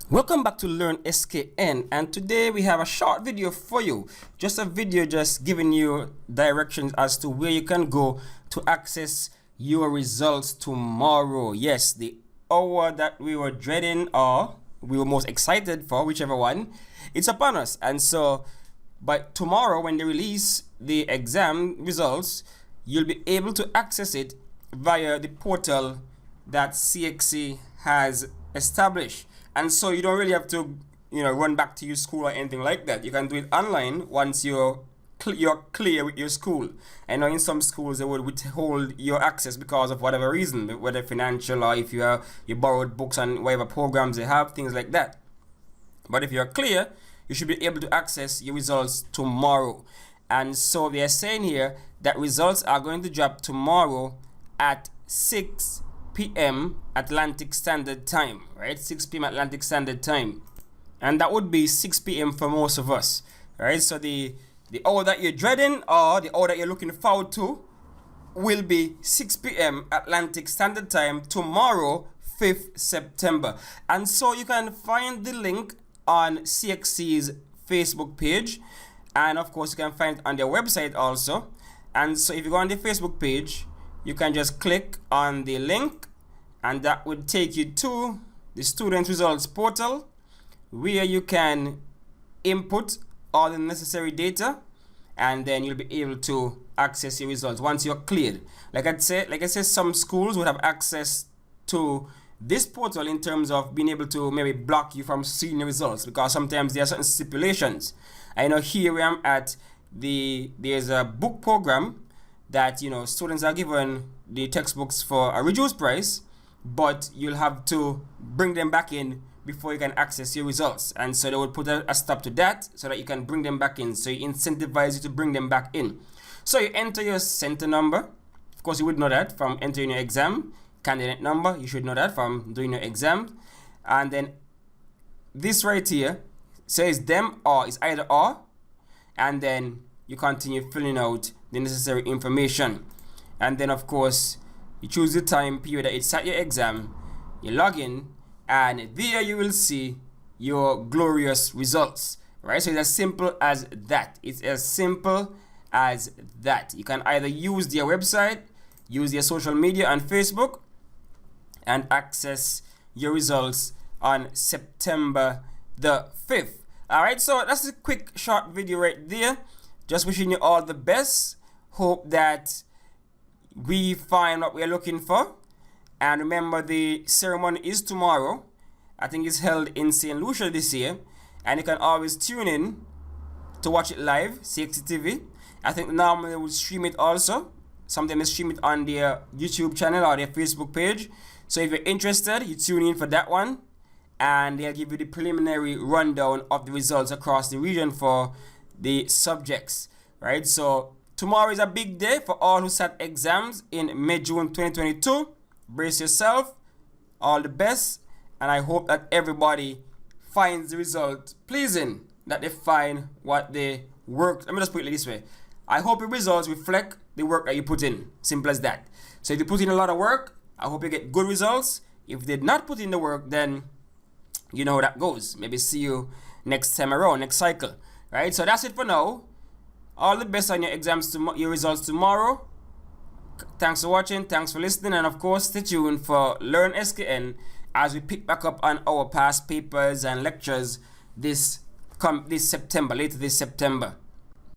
Welcome back to Learn SKN, and today we have a short video for you. Just a video just giving you directions as to where you can go to access your results tomorrow. Yes, the hour that we were dreading or we were most excited for, whichever one, it's upon us. And so, but tomorrow when they release the exam results, you'll be able to access it via the portal that CXC has established. And so you don't really have to, run back to your school or anything like that. You can do it online once you're clear with your school. I know in some schools they would withhold your access because of whatever reason, whether financial or if you borrowed books and whatever programs they have, things like that. But if you're clear, you should be able to access your results tomorrow. And so they are saying here that results are going to drop tomorrow at 6 p.m. Atlantic Standard Time, right? 6 p.m. Atlantic Standard Time. And that would be 6 p.m. for most of us, right? So the hour that you're dreading or the hour that you're looking forward to will be 6 p.m. Atlantic Standard Time tomorrow, 5th September. And so you can find the link on CXC's Facebook page. And of course, you can find it on their website also. And so if you go on the Facebook page, you can just click on the link and that would take you to the student results portal where you can input all the necessary data and then you'll be able to access your results once you're cleared. Like I said, some schools would have access to this portal in terms of being able to maybe block you from seeing the results because sometimes there are certain stipulations. I know here where I'm at, there's a book program that students are given the textbooks for a reduced price, but you'll have to bring them back in before you can access your results. And so they would put a stop to that so that you can bring them back in. So you incentivize you to bring them back in. So you enter your center number. Of course, you would know that from entering your exam. Candidate number, you should know that from doing your exam. And then this right here says them or, it's either or. And then you continue filling out the necessary information. And then of course you choose the time period that it's at your exam, you log in, and there you will see your glorious results, right? So it's as simple as that. It's as simple as that. You can either use their website, use their social media on Facebook, and access your results on September the 5th. All right, so that's a quick short video right there. Just wishing you all the best. Hope that we find what we're looking for. And remember, the ceremony is tomorrow. I think it's held in St. Lucia this year. And you can always tune in to watch it live, CXC TV. I think normally they will stream it also. Sometimes they stream it on their YouTube channel or their Facebook page. So if you're interested, you tune in for that one. And they'll give you the preliminary rundown of the results across the region for the subjects, right? So tomorrow is a big day for all who sat exams in mid-June 2022. Brace yourself, all the best, and I hope that everybody finds the result pleasing, that they find what they worked. Let me just put it this way. I hope your results reflect the work that you put in. Simple as that. So if you put in a lot of work, I hope you get good results. If you did not put in the work, then you know how that goes. Maybe see you next time around, next cycle. Right? So that's it for now. All the best on your exams, your results tomorrow. Thanks for watching. Thanks for listening. And of course, stay tuned for Learn SKN as we pick back up on our past papers and lectures this September, later this September.